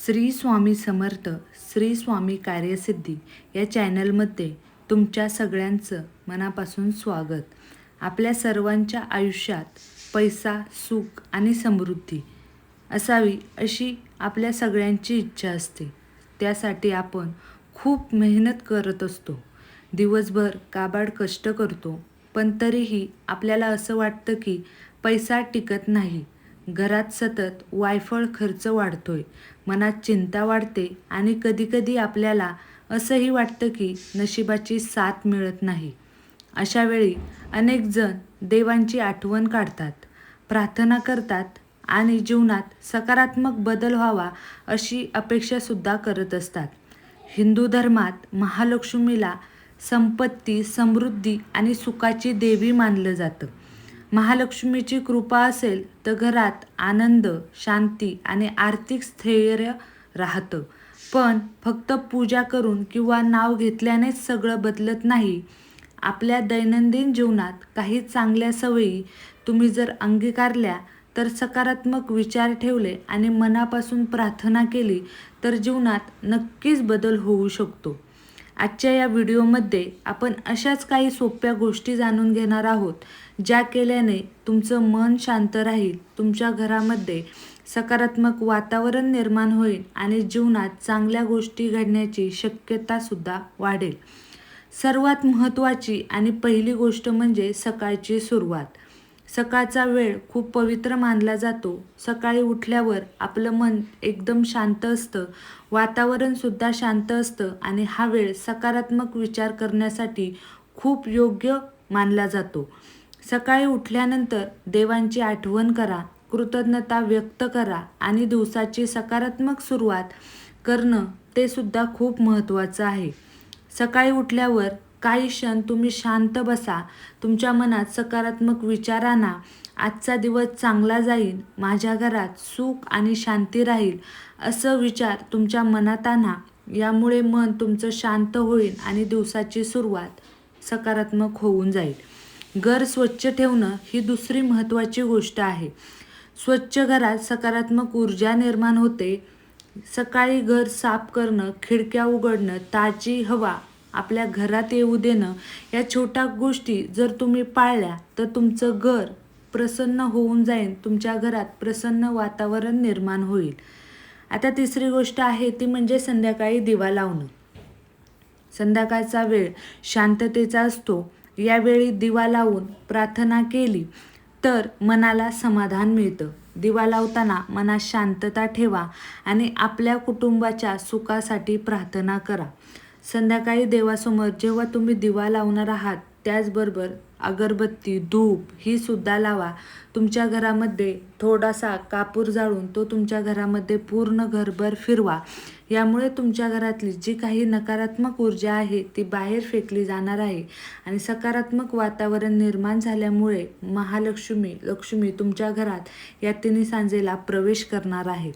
श्री स्वामी समर्थ, श्री स्वामी कार्यसिद्धी या चॅनलमध्ये तुमच्या सगळ्यांचं मनापासून स्वागत. आपल्या सर्वांच्या आयुष्यात पैसा, सुख आणि समृद्धी असावी अशी आपल्या सगळ्यांची इच्छा असते. त्यासाठी आपण खूप मेहनत करत असतो, दिवसभर काबाड कष्ट करतो, पण तरीही आपल्याला असं वाटतं की पैसा टिकत नाही. घरात सतत वायफळ खर्च वाढतोय, मनात चिंता वाढते आणि कधीकधी आपल्याला असंही वाटतं की नशिबाची साथ मिळत नाही. अशा वेळी अनेक जण देवांची आठवण काढतात, प्रार्थना करतात आणि जीवनात सकारात्मक बदल व्हावा अशी अपेक्षासुद्धा करत असतात. हिंदू धर्मात महालक्ष्मीला संपत्ती, समृद्धी आणि सुखाची देवी मानलं जातं. महालक्ष्मीची कृपा असेल तर घरात आनंद, शांती आणि आर्थिक स्थैर्य राहतं. पण फक्त पूजा करून किंवा नाव घेतल्यानेच सगळं बदलत नाही. आपल्या दैनंदिन जीवनात काही चांगल्या सवयी तुम्ही जर अंगीकारल्या, तर सकारात्मक विचार ठेवले आणि मनापासून प्रार्थना केली तर जीवनात नक्कीच बदल होऊ शकतो. आजच्या या व्हिडिओमध्ये आपण अशाच काही सोप्या गोष्टी जाणून घेणार आहोत, ज्या केल्याने तुमचं मन शांत राहील, तुमच्या घरामध्ये सकारात्मक वातावरण निर्माण होईल आणि जीवनात चांगल्या गोष्टी घडण्याची शक्यतासुद्धा वाढेल. सर्वात महत्त्वाची आणि पहिली गोष्ट म्हणजे सकाळची सुरुवात. सकाळचा वेळ खूप पवित्र मानला जातो. सकाळी उठल्यावर आपलं मन एकदम शांत असतं, वातावरणसुद्धा शांत असतं आणि हा वेळ सकारात्मक विचार करण्यासाठी खूप योग्य मानला जातो. सकाळी उठल्यानंतर देवांची आठवण करा, कृतज्ञता व्यक्त करा आणि दिवसाची सकारात्मक सुरुवात करणं ते सुद्धा खूप महत्त्वाचं आहे. सकाळी उठल्यावर काही क्षण तुम्ही शांत बसा, तुमच्या मनात सकारात्मक विचार आणा. आजचा दिवस चांगला जाईल, माझ्या घरात सुख आणि शांती राहील, असं विचार तुमच्या मनात आणा. यामुळे मन तुमचं शांत होईल आणि दिवसाची सुरुवात सकारात्मक होऊन जाईल. घर स्वच्छ ठेवणं ही दुसरी महत्त्वाची गोष्ट आहे. स्वच्छ घरात सकारात्मक ऊर्जा निर्माण होते. सकाळी घर साफ करणं, खिडक्या उघडणं, ताजी हवा आपल्या घरात येऊ देणं, या छोट्या गोष्टी जर तुम्ही पाळल्या तर तुमचं घर प्रसन्न होऊन जाईल, तुमच्या घरात प्रसन्न वातावरण निर्माण होईल. आता तिसरी गोष्ट आहे ती म्हणजे संध्याकाळी दिवा लावणं. संध्याकाळचा वेळ शांततेचा असतो. यावेळी दिवा लावून प्रार्थना केली तर मनाला समाधान मिळतं. दिवा लावताना मनात शांतता ठेवा आणि आपल्या कुटुंबाच्या सुखासाठी प्रार्थना करा. संध्याकाळी देवासमोर जेव्हा तुम्ही दिवा लावणार आहात, त्याचबरोबर अगरबत्ती, धूप ही सुद्धा लावा. तुमच्या घरामध्ये थोडासा कापूर जाळून तो तुमच्या घरामध्ये पूर्ण घरभर फिरवा. यामुळे तुमच्या घरातली जी काही नकारात्मक ऊर्जा आहे ती बाहेर फेकली जाणार आहे आणि सकारात्मक वातावरण निर्माण झाल्यामुळे लक्ष्मी तुमच्या घरात या तिन्ही सांजेला प्रवेश करणार आहे.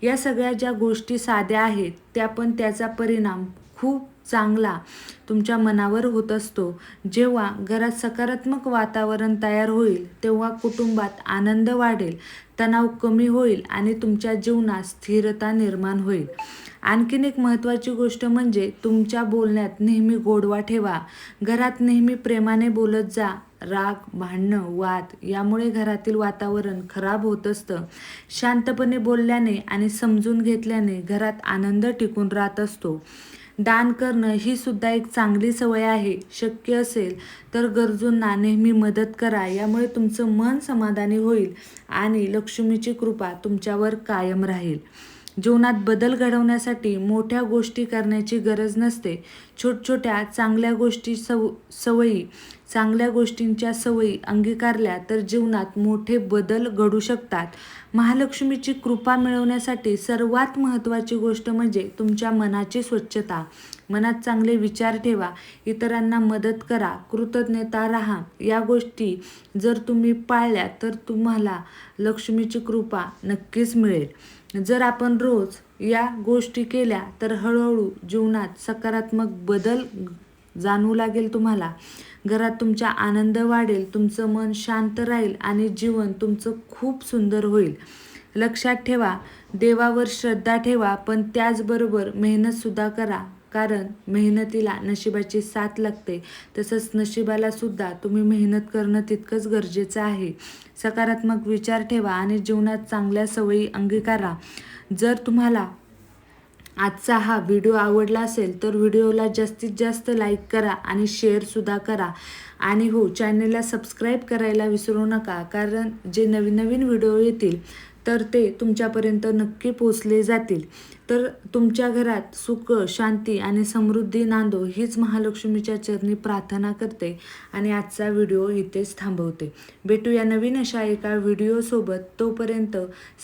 या सगळ्या ज्या गोष्टी साध्या आहेत त्या पण त्याचा परिणाम खूप चांगला तुमच्या मनावर होत असतो. जेव्हा घरात सकारात्मक वातावरण तयार होईल तेव्हा कुटुंबात आनंद वाढेल, तणाव कमी होईल आणि तुमच्या जीवनात स्थिरता निर्माण होईल. आणखीन एक महत्त्वाची गोष्ट म्हणजे तुमच्या बोलण्यात नेहमी गोडवा ठेवा. घरात नेहमी प्रेमाने बोलत जा. राग, भांडणं, वाद यामुळे घरातील वातावरण खराब होत असतं. शांतपणे बोलल्याने आणि समजून घेतल्याने घरात आनंद टिकून राहत असतो. दान करणं ही सुद्धा एक चांगली सवय आहे. शक्य असेल तर गरजूंना नेहमी मदत करा. यामुळे तुमचं मन समाधानी होईल आणि लक्ष्मीची कृपा तुमच्यावर कायम राहील. जीवनात बदल घडवण्यासाठी मोठ्या गोष्टी करण्याची गरज नसते. छोट्या चांगल्या गोष्टींच्या सवयी अंगीकारल्या तर जीवनात मोठे बदल घडू शकतात. महालक्ष्मीची कृपा मिळवण्यासाठी सर्वात महत्त्वाची गोष्ट म्हणजे तुमच्या मनाची स्वच्छता. मनात चांगले विचार ठेवा, इतरांना मदत करा, कृतज्ञता राहा. या गोष्टी जर तुम्ही पाळल्या तर तुम्हाला लक्ष्मीची कृपा नक्कीच मिळेल. जर आपण रोज या गोष्टी केल्या तर हळूहळू जीवनात सकारात्मक बदल जाणवू लागेल तुम्हाला. घरात तुमचा आनंद वाढेल, तुमचं मन शांत राहील आणि जीवन तुमचं खूप सुंदर होईल. लक्षात ठेवा, देवावर श्रद्धा ठेवा, पण त्याचबरोबर मेहनतसुद्धा करा. कारण मेहनतीला नशिबाची साथ लागते. तसंच नशिबाला सुद्धा तुम्ही मेहनत करणं तितकंच गरजेचं आहे. सकारात्मक विचार ठेवा आणि जीवनात चांगल्या सवयी अंगीकारा. जर तुम्हाला आजचा हा व्हिडिओ आवडला असेल तर व्हिडिओला जास्तीत जास्त लाईक करा आणि शेअरसुद्धा करा. आणि हो, चॅनलला सबस्क्राईब करायला विसरू नका, कारण जे नवीन नवीन व्हिडिओ येतील तर ते तुमच्यापर्यंत नक्की पोचले जातील. तर तुमच्या घरात सुख, शांती आणि समृद्धी नांदो हीच महालक्ष्मीच्या चरणी प्रार्थना करते आणि आजचा व्हिडिओ इथेच थांबवते. भेटूया नवीन अशा एका व्हिडिओसोबत. तोपर्यंत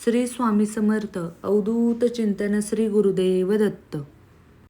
श्री स्वामी समर्थ. अवधूत चिंतन. श्री गुरुदेव दत्त.